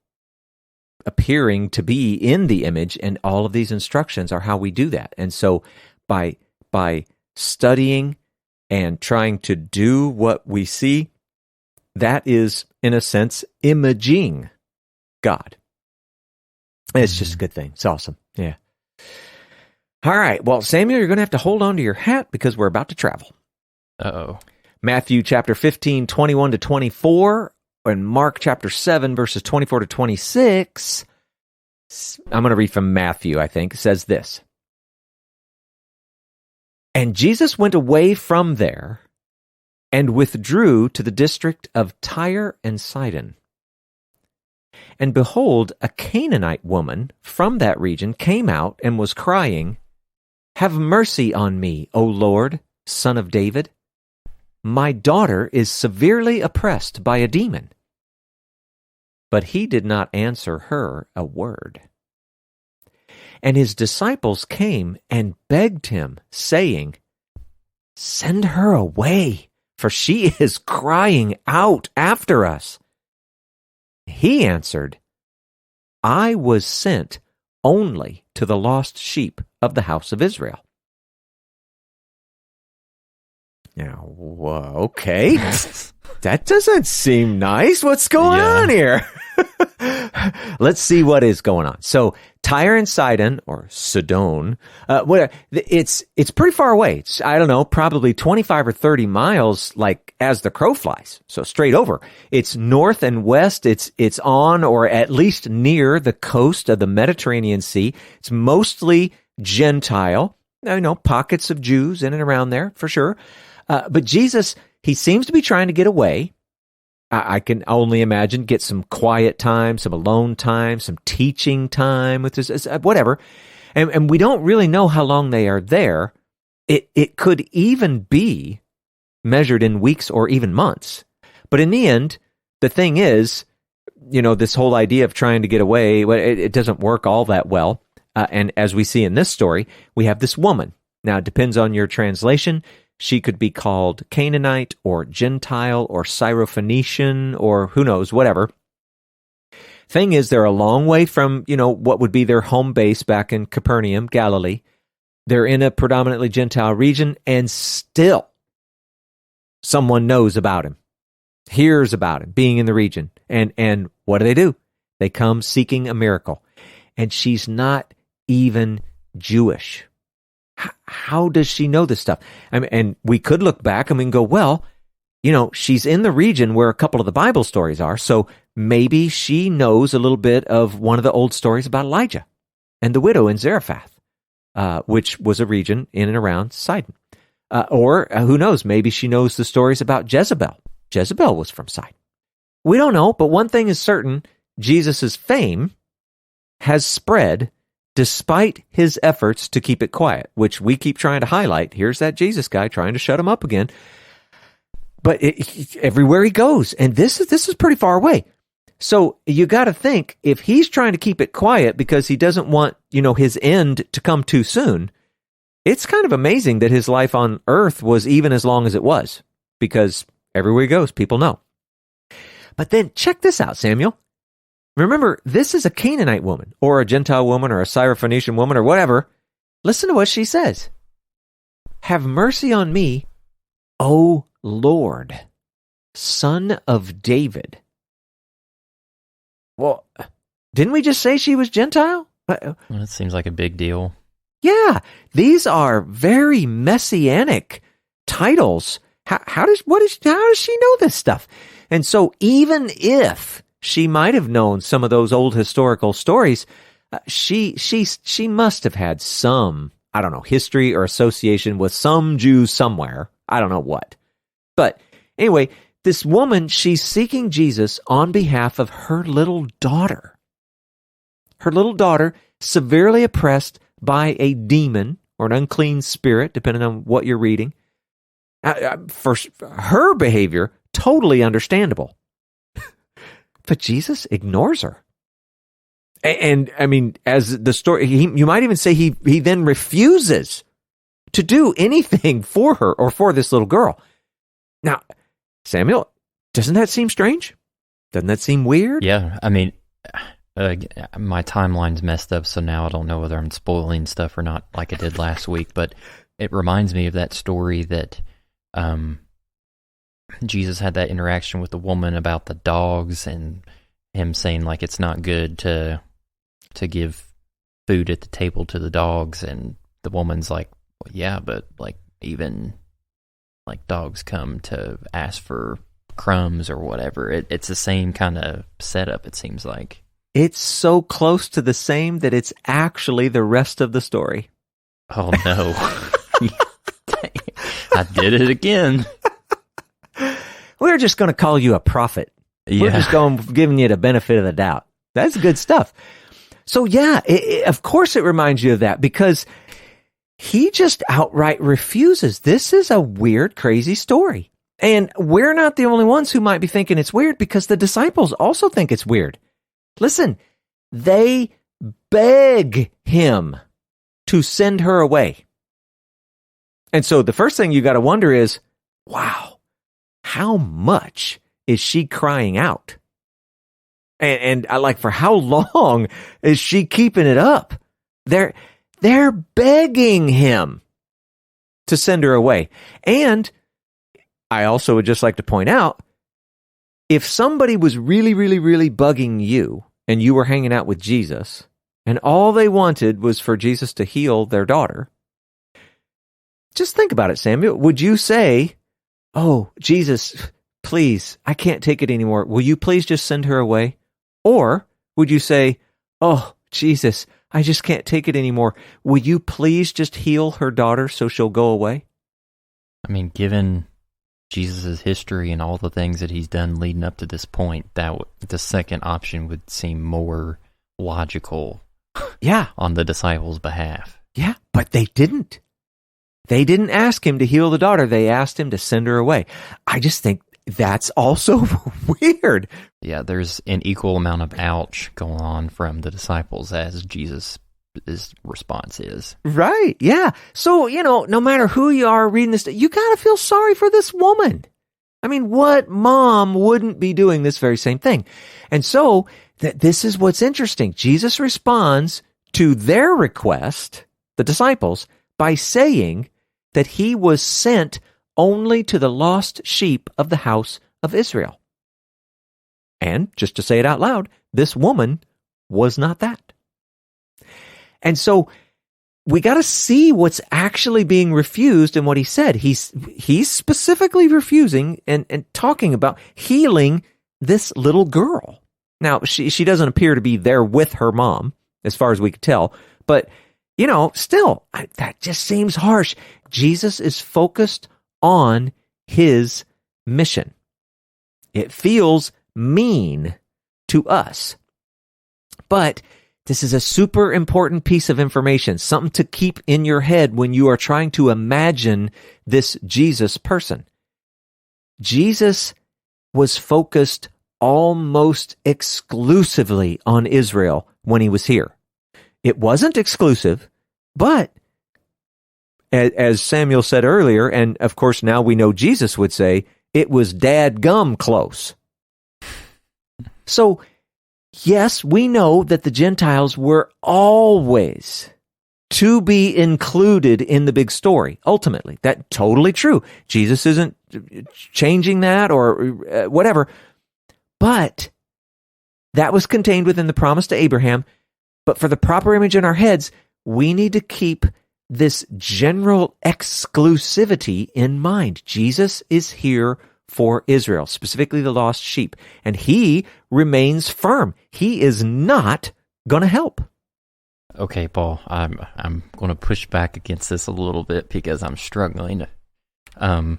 Speaker 1: appearing to be in the image, and all of these instructions are how we do that. And so by studying and trying to do what we see, that is, in a sense, imaging God. It's just a good thing. It's awesome. Yeah. All right. Well, Samuel, you're going to have to hold on to your hat because we're about to travel.
Speaker 2: Uh-oh.
Speaker 1: Matthew chapter 15, 21 to 24, and Mark chapter 7, verses 24 to 26. I'm going to read from Matthew, I think. It says this. And Jesus went away from there and withdrew to the district of Tyre and Sidon. And behold, a Canaanite woman from that region came out and was crying, "Have mercy on me, O Lord, Son of David. My daughter is severely oppressed by a demon." But he did not answer her a word. And his disciples came and begged him, saying, "Send her away, for she is crying out after us." He answered, "I was sent only to the lost sheep of the house of Israel." Now, okay, that doesn't seem nice. What's going on here? Let's see what is going on. So, Tyre and Sidon, or Sidon, it's pretty far away. It's, I don't know, probably 25 or 30 miles, like as the crow flies. So straight over. It's north and west. It's on, or at least near, the coast of the Mediterranean Sea. It's mostly Gentile. Pockets of Jews in and around there for sure. But Jesus, he seems to be trying to get away. I can only imagine, get some quiet time, some alone time, some teaching time with this, whatever. And we don't really know how long they are there. It could even be measured in weeks or even months. But in the end, the thing is, this whole idea of trying to get away, it doesn't work all that well. And as we see in this story, we have this woman. Now, it depends on your translation. She could be called Canaanite or Gentile or Syrophoenician or who knows, whatever. Thing is, they're a long way from, what would be their home base back in Capernaum, Galilee. They're in a predominantly Gentile region, and still someone knows about him, hears about him being in the region. And what do? They come seeking a miracle. And she's not even Jewish. How does she know this stuff? And we could look back and we can go, well, she's in the region where a couple of the Bible stories are, so maybe she knows a little bit of one of the old stories about Elijah and the widow in Zarephath, which was a region in and around Sidon. Or who knows, maybe she knows the stories about Jezebel. Jezebel was from Sidon. We don't know, but one thing is certain, Jesus' fame has spread despite his efforts to keep it quiet, which we keep trying to highlight. Here's that Jesus guy trying to shut him up again. But everywhere he goes, and this is pretty far away. So you got to think, if he's trying to keep it quiet because he doesn't want, his end to come too soon, it's kind of amazing that his life on earth was even as long as it was, because everywhere he goes, people know. But then check this out, Samuel. Remember, this is a Canaanite woman, or a Gentile woman, or a Syrophoenician woman, or whatever. Listen to what she says. "Have mercy on me, O Lord, Son of David." Well, didn't we just say she was Gentile?
Speaker 2: Well, it seems like a big deal.
Speaker 1: Yeah, these are very messianic titles. How does she know this stuff? And so even if she might have known some of those old historical stories, she must have had some, I don't know, history or association with some Jews somewhere. I don't know what. But anyway, this woman, she's seeking Jesus on behalf of her little daughter. Her little daughter, severely oppressed by a demon or an unclean spirit, depending on what you're reading. For her behavior, totally understandable. But Jesus ignores her. And I mean, as the story, you might even say he then refuses to do anything for her or for this little girl. Now, Samuel, doesn't that seem strange? Doesn't that seem weird?
Speaker 2: Yeah, I mean, my timeline's messed up, so now I don't know whether I'm spoiling stuff or not like I did last week, but it reminds me of that story that Jesus had that interaction with the woman about the dogs and him saying, like, it's not good to give food at the table to the dogs, and the woman's like, well, yeah, but, like, even, like, dogs come to ask for crumbs or whatever. It's the same kind of setup, it seems like.
Speaker 1: It's so close to the same that it's actually the rest of the story.
Speaker 2: Oh, no. I did it again.
Speaker 1: We're just going to call you a prophet.
Speaker 2: Yeah.
Speaker 1: We're just giving you the benefit of the doubt. That's good stuff. So yeah, of course it reminds you of that, because he just outright refuses. This is a weird, crazy story. And we're not the only ones who might be thinking it's weird, because the disciples also think it's weird. Listen, they beg him to send her away. And so the first thing you got to wonder is, wow, how much is she crying out? And I like, for how long is she keeping it up? They're begging him to send her away. And I also would just like to point out, if somebody was really, really, really bugging you and you were hanging out with Jesus and all they wanted was for Jesus to heal their daughter, just think about it, Samuel. Would you say, oh, Jesus, please, I can't take it anymore. Will you please just send her away? Or would you say, oh, Jesus, I just can't take it anymore. Will you please just heal her daughter so she'll go away?
Speaker 2: I mean, given Jesus' history and all the things that he's done leading up to this point, that the second option would seem more logical.
Speaker 1: Yeah.
Speaker 2: On the disciples' behalf.
Speaker 1: Yeah, but they didn't. They didn't ask him to heal the daughter. They asked him to send her away. I just think that's also weird.
Speaker 2: Yeah, there's an equal amount of ouch going on from the disciples as Jesus' response is.
Speaker 1: Right, yeah. So, no matter who you are reading this, you got to feel sorry for this woman. I mean, what mom wouldn't be doing this very same thing? And so, this is what's interesting. Jesus responds to their request, the disciples, by saying that he was sent only to the lost sheep of the house of Israel. And, just to say it out loud, this woman was not that. And so we got to see what's actually being refused in what he said. He's specifically refusing and talking about healing this little girl. Now, she doesn't appear to be there with her mom, as far as we could tell, but, still, that just seems harsh. Jesus is focused on his mission. It feels mean to us, but this is a super important piece of information, something to keep in your head when you are trying to imagine this Jesus person. Jesus was focused almost exclusively on Israel when he was here. It wasn't exclusive, but as Samuel said earlier, and of course now we know Jesus would say, it was dadgum close. So, yes, we know that the Gentiles were always to be included in the big story, ultimately. That's totally true. Jesus isn't changing that or whatever. But that was contained within the promise to Abraham. But for the proper image in our heads, we need to keep this general exclusivity in mind. Jesus is here for Israel, specifically the lost sheep, and he remains firm. He is not going to help.
Speaker 2: Okay, Paul, I'm going to push back against this a little bit because I'm struggling. Now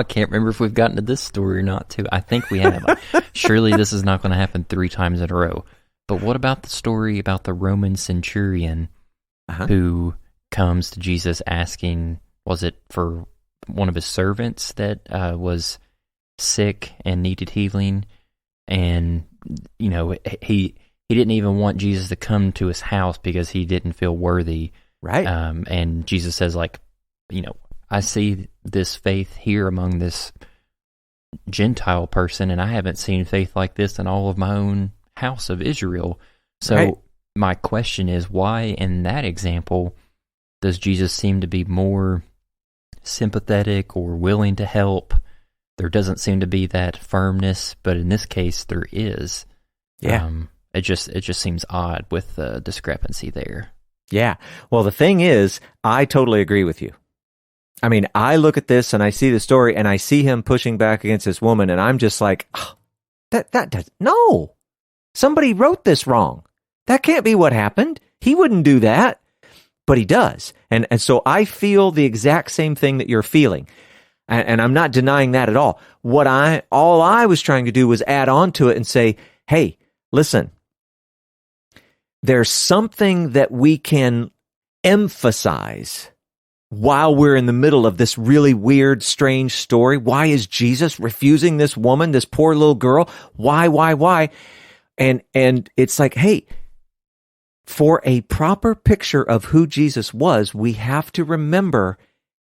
Speaker 2: I can't remember if we've gotten to this story or not, too. I think we have. Surely this is not going to happen 3 times in a row. But what about the story about the Roman centurion who comes to Jesus asking was it for one of his servants that was sick and needed healing, and he didn't even want Jesus to come to his house because he didn't feel worthy.
Speaker 1: Right.
Speaker 2: And Jesus says, like, I see this faith here among this Gentile person, and I haven't seen faith like this in all of my own house of Israel. So
Speaker 1: Right.
Speaker 2: My question is, why in that example does Jesus seem to be more sympathetic or willing to help? There doesn't seem to be that firmness, but in this case there is.
Speaker 1: Yeah.
Speaker 2: It just seems odd with the discrepancy there.
Speaker 1: Yeah. Well, the thing is, I totally agree with you. I mean, I look at this and I see the story and I see him pushing back against this woman, and I'm just like, oh, that does no. Somebody wrote this wrong. That can't be what happened. He wouldn't do that, but he does. And so I feel the exact same thing that you're feeling. And I'm not denying that at all. All I was trying to do was add on to it and say, hey, listen, there's something that we can emphasize while we're in the middle of this really weird, strange story. Why is Jesus refusing this woman, this poor little girl? Why? And it's like, hey, for a proper picture of who Jesus was, we have to remember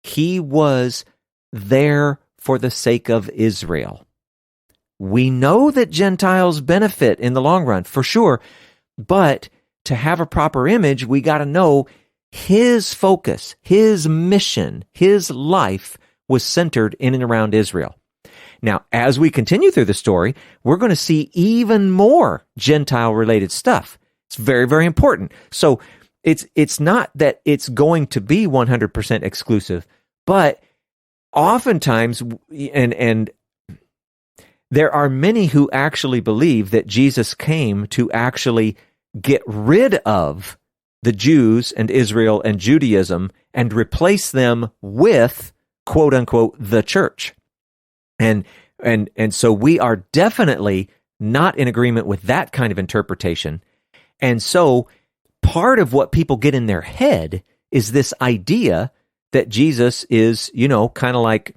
Speaker 1: he was there for the sake of Israel. We know that Gentiles benefit in the long run, for sure, but to have a proper image, we got to know his focus, his mission, his life was centered in and around Israel. Now, as we continue through the story, we're going to see even more Gentile-related stuff. It's very, very important. So it's not that it's going to be 100% exclusive, but oftentimes, and there are many who actually believe that Jesus came to actually get rid of the Jews and Israel and Judaism and replace them with, quote unquote, the church. And so we are definitely not in agreement with that kind of interpretation. And so part of what people get in their head is this idea that Jesus is, kind of like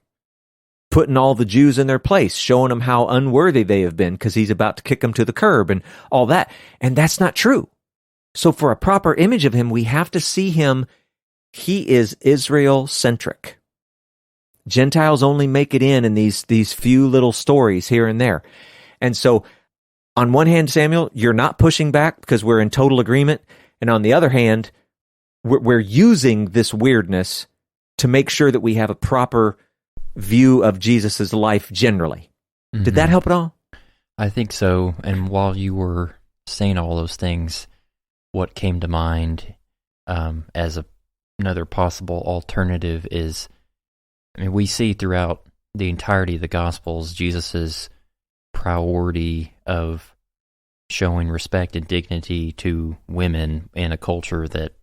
Speaker 1: putting all the Jews in their place, showing them how unworthy they have been because he's about to kick them to the curb and all that. And that's not true. So for a proper image of him, we have to see him. He is Israel-centric. Gentiles only make it in these few little stories here and there. And so on one hand, Samuel, you're not pushing back because we're in total agreement. And on the other hand, we're using this weirdness to make sure that we have a proper view of Jesus's life generally. Mm-hmm. Did that help at all?
Speaker 2: I think so. And while you were saying all those things, what came to mind as another possible alternative is, we see throughout the entirety of the Gospels, Jesus's priority of showing respect and dignity to women in a culture that,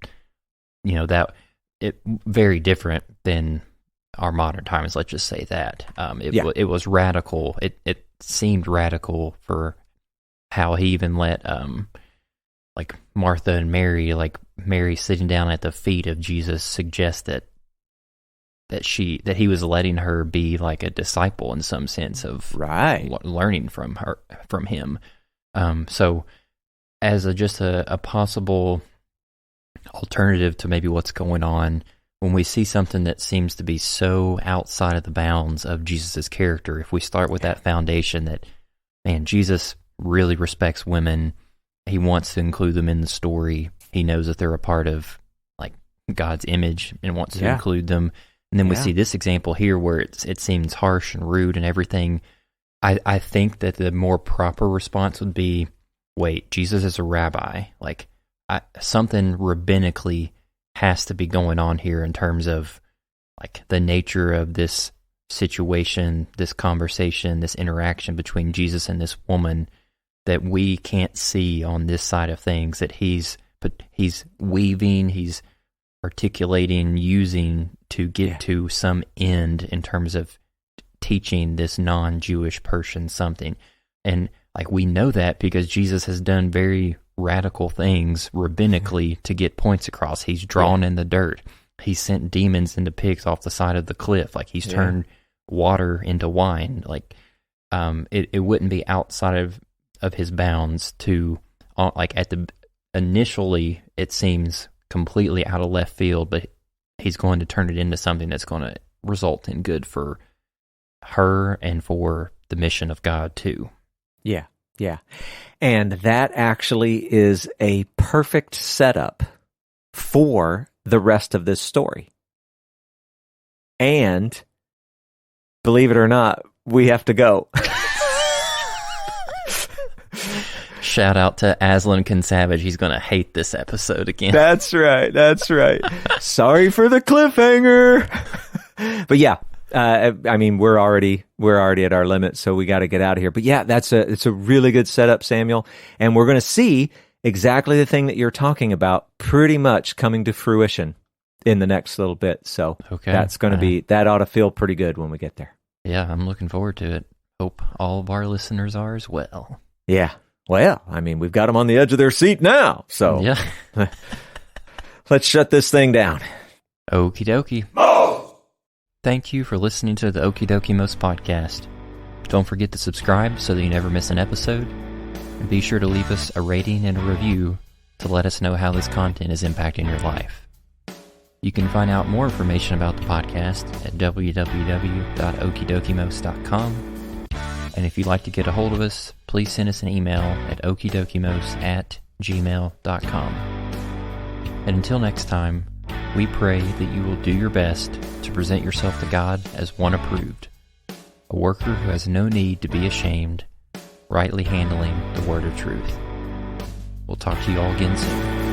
Speaker 2: that it very different than our modern times. Let's just say that it was radical. It seemed radical for how he even let like Martha and Mary, like Mary sitting down at the feet of Jesus, suggest that he was letting her be like a disciple in some sense of learning from him. So as just a possible alternative to maybe what's going on, when we see something that seems to be so outside of the bounds of Jesus's character, if we start with that foundation that, man, Jesus really respects women, he wants to include them in the story, he knows that they're a part of like God's image and wants to include them. And then we see this example here where it seems harsh and rude and everything. I think that the more proper response would be, wait, Jesus is a rabbi. Like, something rabbinically has to be going on here in terms of like the nature of this situation, this conversation, this interaction between Jesus and this woman that we can't see on this side of things, that he's weaving, he's articulating, using to get to some end in terms of teaching this non-Jewish person something. And like, we know that because Jesus has done very radical things rabbinically to get points across. He's drawn in the dirt. he sent demons into pigs off the side of the cliff. Like he's turned water into wine. Like it wouldn't be outside of his bounds to like initially it seems completely out of left field, but he's going to turn it into something that's going to result in good for her and for the mission of God too.
Speaker 1: Yeah. Yeah. And that actually is a perfect setup for the rest of this story. And believe it or not, we have to go.
Speaker 2: Shout out to Aslan Kinsavage. He's going to hate this episode again.
Speaker 1: That's right. That's right. Sorry for the cliffhanger. But yeah, I mean, we're already at our limit, so we got to get out of here. But yeah, it's a really good setup, Samuel, and we're going to see exactly the thing that you're talking about pretty much coming to fruition in the next little bit. So that's going to be, that ought to feel pretty good when we get there.
Speaker 2: Yeah, I'm looking forward to it. Hope all of our listeners are as well.
Speaker 1: Yeah. Well, I mean, we've got them on the edge of their seat now, so
Speaker 2: yeah.
Speaker 1: Let's shut this thing down.
Speaker 2: Okie dokie. Thank you for listening to the Okie Dokie Most podcast. Don't forget to subscribe so that you never miss an episode. And be sure to leave us a rating and a review to let us know how this content is impacting your life. You can find out more information about the podcast at www.okiedokimos.com. And if you'd like to get a hold of us, please send us an email at okiedokimos@gmail.com. And until next time, we pray that you will do your best to present yourself to God as one approved, a worker who has no need to be ashamed, rightly handling the word of truth. We'll talk to you all again soon.